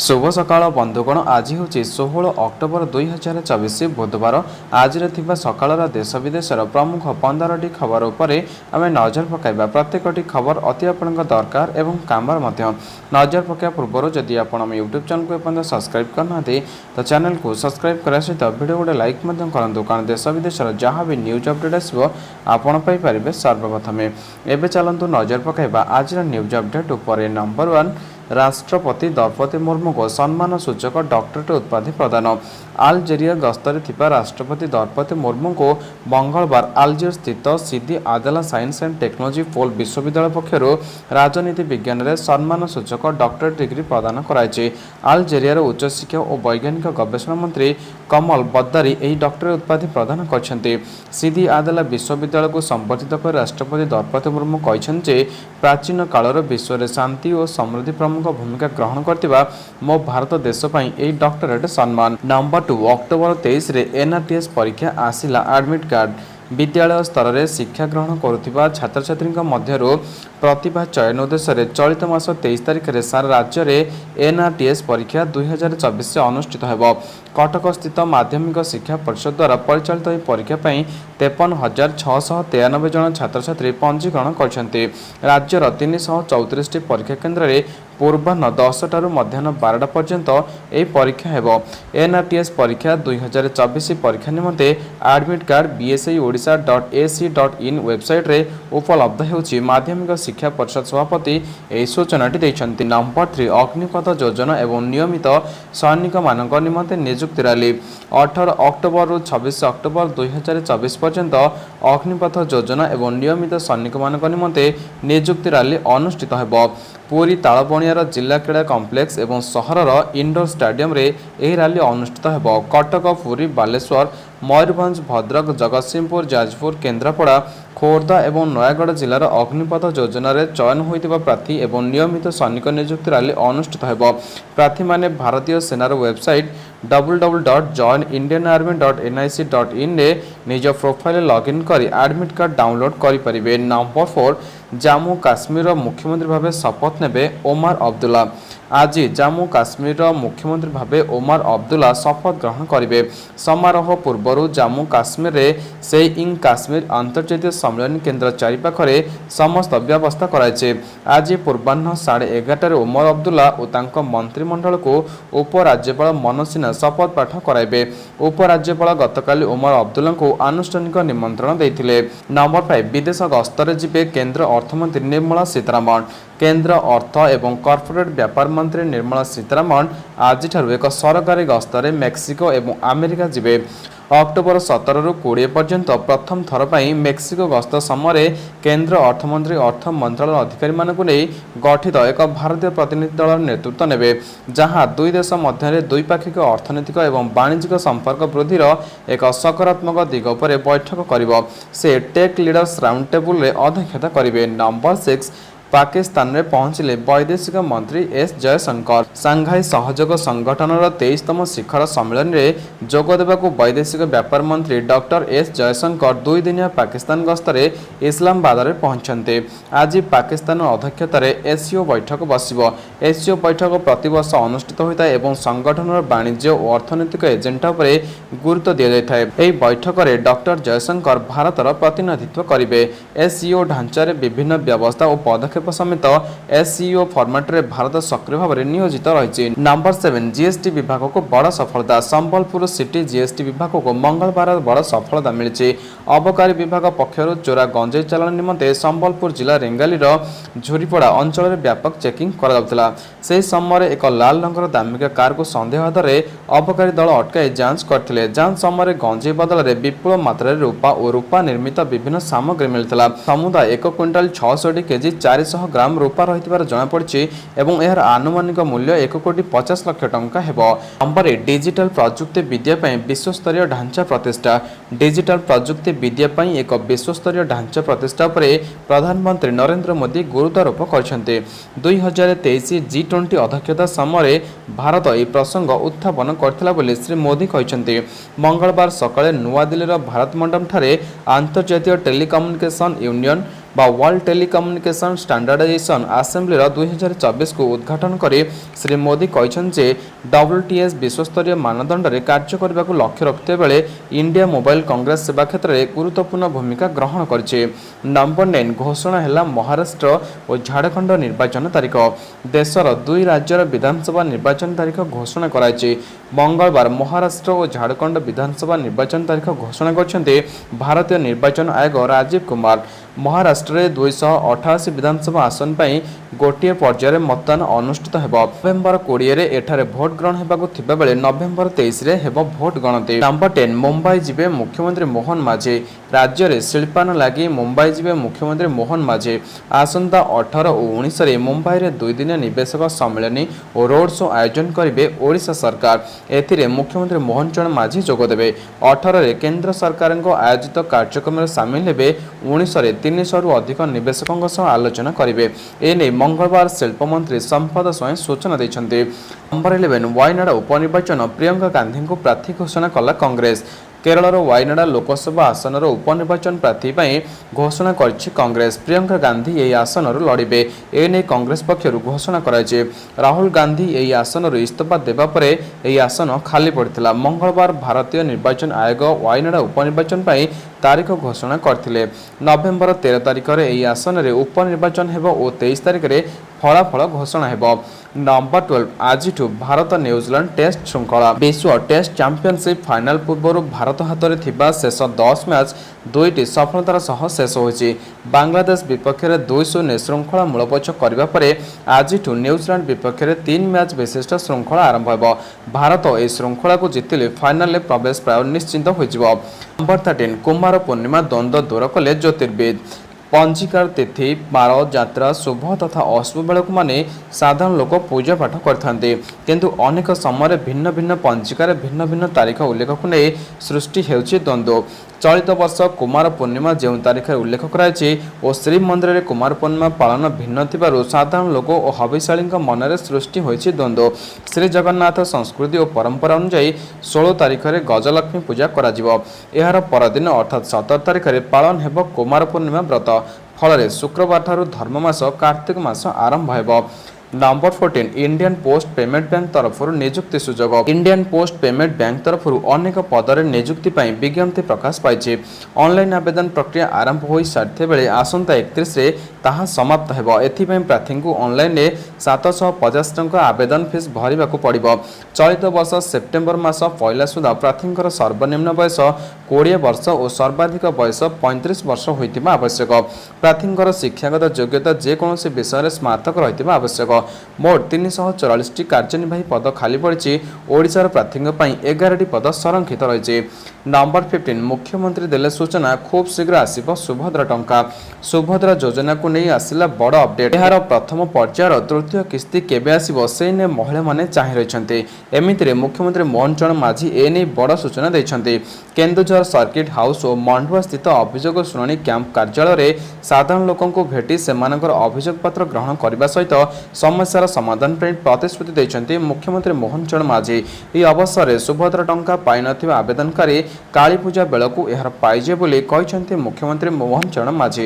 शुभ सकाळ बंधुगण आज हूँ 16 अक्टोबर 2024 बुधवार आज सकाळ देश विदेशर प्रमुख 15टी खबर उपरे आमे नजर पकाइबा। प्रत्येकटी खबर अति आपण दरकार एवं कामर मध्य नजर पकाइबा पूर्व जदि आप यूट्यूब चैनल को एपं सब्सक्राइब करना तो चैनल को सब्सक्राइब करा सहित वीडियो गोटे लाइक करूँ कारण देश विदेशर जहाँ भी न्यूज अपडेट आसो आपण पाइपर सर्वप्रथम। एवं चलतु नजर पकाइबा आज न्यूज अपडेट उपर। नंबर 1 राष्ट्रपति द्रौपदी मुर्मू को सम्मान सूचक डॉक्टरेट उपाधि प्रदान। अल्जेरिया गस्तरे थिबा राष्ट्रपति द्रौपदी मुर्मू को मंगलवार अल्जीर स्थित सीदी आदेला साइंस एंड टेक्नोलॉजी पोल विश्वविद्यालय पक्षर राजनीति विज्ञान में सम्मान सूचक डॉक्टरेट डिग्री प्रदान कराई। अल्जेरियार उच्च शिक्षा और वैज्ञानिक गवेषणा मंत्री कमल बद्दारी यह डॉक्टरेट उपाधि प्रदान करछन्ति। सीदी आदेला विश्वविद्यालय को संबोधित कर राष्ट्रपति द्रौपदी मुर्मू कहते प्राचीन कालर विश्व में शांति और समृद्धि प्रमुख भूमिका ग्रहण करथिबा मो भारत देश पई एई डॉक्टरेट सम्मान। नंबर 2 अक्टोबर 23 रे एनआरटीएस परीक्षा आसिला एडमिट कार्ड। विद्यालय स्तर में शिक्षा ग्रहण करुथिबा छात्र छात्री मध्यरु प्रतिभा चयन उद्देश्य चलित मास 23 तारिख में सारा राज्य में एनआरटीएस परीक्षा 2024 अनुष्ठित होब। कटक स्थित माध्यमिक शिक्षा परिषद द्वारा परिचालित यह परीक्षा 53,693 जन छात्र छात्री पंजीकरण करछन्ति। राज्यर 334 परीक्षा केन्द्र में पूर्वाह्न 10 टारू मध्याह्न 12टा पर्यंत यह परीक्षा हेब। एनआरटीएस परीक्षा 2024 परीक्षा निमंते एडमिट कार्ड bsaodisha.ac.in वेबसाइट रे उपलब्ध होउछि। माध्यमिक शिक्षा परिषद सभापति यह सूचना दैछन्ति। नंबर 3 अग्निपथ योजना एवं नियमित सैनिक मानक निमंते नियुक्ति रैली। 18 अक्टोबर रु 26 अक्टोबर 2024 पर्यंत अग्निपथ योजना एवं नियमित सैनिक मानक निमंते नियुक्ति रैली अनुष्ठित हेब। पूरी तालबणियार जिला क्रीड़ा कम्प्लेक्स एवं सहरर इंडोर स्टेडियम रे यह रैली अनुष्ठित हेब। कटक पुरी बालेश्वर मयूरभंज भद्रक जगतसिंहपुर जाजपुर केन्द्रापड़ा खोर्धा एवं नयागढ़ जिलार अग्निपथ योजना रे चयन होइतिबा प्रार्थी एवं नियमित सैनिक नियुक्ति रैली अनुष्ठित हेब। प्रार्थी माने भारतीय सेनार वेबसाइट www.joinindianarmy.nic.in रे निज प्रोफाइल लॉगिन करी एडमिट कार्ड डाउनलोड करि परिबे। नंबर 4 जम्मू काश्मीर मुख्यमंत्री भावे शपथ नेबे ओमर अब्दुल्ला। आज जम्मू काश्मीर मुख्यमंत्री भावे ओमर अब्दुल्ला शपथ ग्रहण करेंगे। समारोह पूर्व जम्मू काश्मीर रे सेइंग काश्मीर अंतर्जातीय सम्मेलन केन्द्र चारिपाखरे समस्त व्यवस्था कराइछे। आज पूर्वाह्न 11:30 ओमर अब्दुल्ला और तांको मंत्रिमंडल को उपराज्यपाल मनोज सिन्हा शपथ पाठ कराइबे। उपराज्यपाल गतकाली ओमर अब्दुल्ला को आनुष्ठानिक निमंत्रण देइथिले। नंबर 5 विदेश गस्तरे जिबे केन्द्र अर्थमंत्री निर्मला सीतारमण। केन्द्र अर्थ एवं कॉर्पोरेट व्यापार मंत्री निर्मला सीतारमण आज एक सरकारी गस्तरे मेक्सिको एवं अमेरिका जिबे। अक्टोबर 17 रु 20 पर्यंत प्रथम थर पर मेक्सिको गस्त समय केन्द्र अर्थमंत्री अर्थ मंत्रालय अधिकारी मानक नहीं गठित एक भारतीय प्रतिनिधि दल नेतृत्व नेबे, जहां दुई देश मध्य द्विपाक्षिक अर्थनैतिक एवं वाणिज्यिक संपर्क वृद्धि एक सकारात्मक दिग पर बैठक करिबो। से टेक लीडर्स राउंड टेबल रे अध्यक्षता करिवे। नंबर 6 पाकिस्तान में पहुंचले वैदेशिक मंत्री एस जयशंकर। सांघाई सहयोग संगठन 23तम शिखर सम्मेलन में जोग देवाकू वैदेशिक व्यापार मंत्री डॉक्टर एस जयशंकर 2 दिनिया पाकिस्तान गस्तरे इस्लामाबाद में पहुंचते। आज पाकिस्तान अध्यक्षतार एससीओ बैठक बसिबो। एससीओ बैठक प्रतिवर्ष अनुष्ठित होता है एवं संगठन वाणिज्य और अर्थनैतिक एजेंडा पर गुरुत्व दि जाए। यह बैठक में डॉक्टर जयशंकर भारतर प्रतिनिधित्व करेंगे। एससीओ ढांचार विभिन्न व्यवस्था और पदक्षेप समेत एससीओ फॉर्मेट रे भारत सक्रिय भाव में नियोजित रही। नंबर 7 जीएसटी विभाग को बड़ सफलता। संबलपुर सिटी जीएसटी विभाग को मंगलवार बड़ सफलता मिली। अबकारी विभाग पक्षर चोरा गंजेई चालान निमंते संबलपुर जिला रेंगाली झुरीपड़ा अंचल में व्यापक चेकिंग करा। से समय एक लाल रंगर दामिका कार को सन्देह आधार अबकारी दल अटकाई जांच करते। जांच समय गंजेई बदल में विपुल मात्रा रूपा और रूपा निर्मित विभिन्न सामग्री मिलता। समुदाय 1 क्विंटाल 660 केजी 400 ग्राम रूपा रही जमापड़ी एवं यार आनुमानिक मूल्य 1,50,00,000 टंका हेबो। नंबर 8 डिजिटल प्रजुक्ति विद्या विश्वस्तरीय ढांचा प्रतिष्ठा। डिजिटल प्रजुक्ति विद्या एक विश्वस्तरीय ढांचा प्रतिष्ठा पर प्रधानमंत्री नरेंद्र मोदी गुरुत्वारोप करछन्ते। 2023 G20 अध्यक्षता समय भारत यह प्रसंग उत्थापन करथिला बोली श्री मोदी कहछन्ते। मंगलवार सकाळे नुआ दिल्लीर भारत मंडप ठारे अंतर्जातीय टेलीकम्युनिकेशन यूनियन बा वर्ल्ड टेलीकम्युनिकेशन स्टैंडर्डाइजेशन आसेम्बली 2024 को उद्घाटन करी श्री मोदी कहते WTS विश्वस्तरीय मानदंड में कार्य करने को लक्ष्य रखते बेले इंडिया मोबाइल कांग्रेस सेवा क्षेत्र में गुरुत्वपूर्ण भूमिका ग्रहण करिछि। नंबर 9 घोषणा है महाराष्ट्र और झारखंड निर्वाचन तारीख। देशर दुई राज्यर विधानसभा निर्वाचन तारीख घोषणा कराई। मंगलवार महाराष्ट्र और झारखंड विधानसभा निर्वाचन तारीख घोषणा करछन्ते भारतीय निर्वाचन आयोग राजीव कुमार। महाराष्ट्र में 288 विधानसभा आसन पर गोटे पर्यायर मतदान अनुष्ठित होब। नवेम्बर 20 एठारे भोट ग्रहण होगाकू थिबा बेले नवेम्बर 23 रे हेब भोट गणति। नंबर 10 मुंबई जिबे मुख्यमंत्री मोहन माझी। राज्य में शिल्पान लगी मुंबई जिबे मुख्यमंत्री मोहन माझी। आसंता 18 और 19 रे मुंबई रे 2 दिन निवेशक सम्मेलन और रोड शो आयोजन करेंगे ओडिशा सरकार। एथिरे मुख्यमंत्री मोहन चरण माझी जोगदेवे। 18 रे केंद्र सरकार आयोजित कार्यक्रम में सामिल हेबे। 19 रे 300 रु अधिक निवेशकों सह आलोचना करेंगे। एने मंगलवार शिल्प मंत्री संपद स्वयं सूचना देते। नंबर 11 वायनाड उपनिर्वाचन प्रियंका गांधी को प्रार्थी घोषणा कला कांग्रेस। केरल वायनाड लोकसभा आसन उपनिर्वाचन प्रार्थी घोषणा करिछि कांग्रेस। प्रियंका गांधी यही आसन लड़े। एने कांग्रेस पक्षर घोषणा कराई। राहुल गांधी यही आसन इस्तीफा देवा पर यह आसन खाली पड़ता। मंगलवार भारतीय निर्वाचन आयोग वायनाड उपनिर्वाचन तारीख घोषणा करथिले। नवेम्बर 13 तारीख में यह आसन में उपनिर्वाचन हेब और 23 तारीख में फलाफल घोषणा हेब। नंबर 12 आज भारत न्यूजीलैंड टेस्ट श्रृंखला। विश्व टेस्ट चैंपियनशिप फाइनाल पूर्व भारत हाथ में थिबा शेष 10 मैच 2टी सफलतार सह शेष होइछि। बांग्लादेश विपक्ष में 2-0 श्रृंखला मूलपोछ करने पर आज न्यूजीलैंड विपक्ष में 3 मैच विशिष्ट श्रृंखला आरंभ होब। भारत यह श्रृंखला को जितिले फाइनाल में प्रवेश प्राय निश्चित हो। नंबर 13 कुमार पूर्णिमा द्वंद्व दूर कले ज्योतिर्विद। पंजिकार तिथि बार यात्रा शुभ तथा अशुभ बेलू माने साधारण लोक पूजा पाठ करते किंतु अनेक समय भिन्न भिन्न पंजिकार भिन्न भिन्न तारीख उल्लेख को नहीं सृष्टि होउछि द्वंद्व। चलित वर्ष कुमार पूर्णिमा जो तारीख उल्लेख कराई और श्रीमंदिर में कुमार पूर्णिमा पालन भिन्न थिबारु साधारण लोक और हविशाली मन में सृष्टि होइछि द्वंद्व। श्री जगन्नाथ संस्कृति और परंपरा अनुसार 16 तारीख में गजलक्ष्मी पूजा करा। यार परदिन अर्थात 17 तारीख में पालन हेब कुमार पूर्णिमा व्रत। फल शुक्रवार ठारू धर्ममास कार्तिक मास आरंभ होब। Number 14 Indian post payment bank तरफ नियुक्ति सुजोग। इंडियन पोस्ट पेमेंट बैंक तरफ अनेक पदर नियुक्ति विज्ञप्ति प्रकाश पाई। ऑनलाइन आवेदन प्रक्रिया आरंभ हो सारी बेले आसंता 31 रे ताहा समाप्त हेब। एथिपई प्रार्थी को ऑनलाइन 750 टंका आवेदन फीस भरिबा को पड़िबो। चलित वर्ष सेप्टेम्बर मास पहला सुधा प्रार्थी सर्वनिम्न बयस 20 वर्ष और सर्वाधिक बयस 35 वर्ष होइतिबा आवश्यक। प्रार्थी शिक्षागत योग्यता जेकोसी विषय स्नातक रहितिबा आवश्यक। मोट 344 कार्यनिर्वाही पद खाली पड़ी। ओडिशार प्रार्थी 11टी पद संरक्षित रही। नंबर 15 मुख्यमंत्री देले सूचना खूब शीघ्र आसिबो सुभद्रा टंका। सुभद्रा योजना को नहीं आसिला बड़ अपडेट। यार प्रथम पर्यायर तृतीय किस्ती केबे आसिबो से ने महिला माने चाहि रहिछन्ते। एमितिरे मुख्यमंत्री मोहन चरण माझी एने बड़ सूचना दैछन्ते। केन्दुझर सर्किट हाउस और मंडुआ स्थित अभियोग शुणाणी कैंप कार्यालय रे साधारण लोकों को भेटी सेमानकर अभियोग पत्र ग्रहण करने सहित समस्यार समाधान पर प्रतिश्रुति देते मुख्यमंत्री मोहन चरण माझी। यह अवसर में सुभद्रा टंका पाई नथिबा आवेदनकारी काली पूजा बेलू यार पाइजे बोली कहते मुख्यमंत्री मोहन चरण माझी।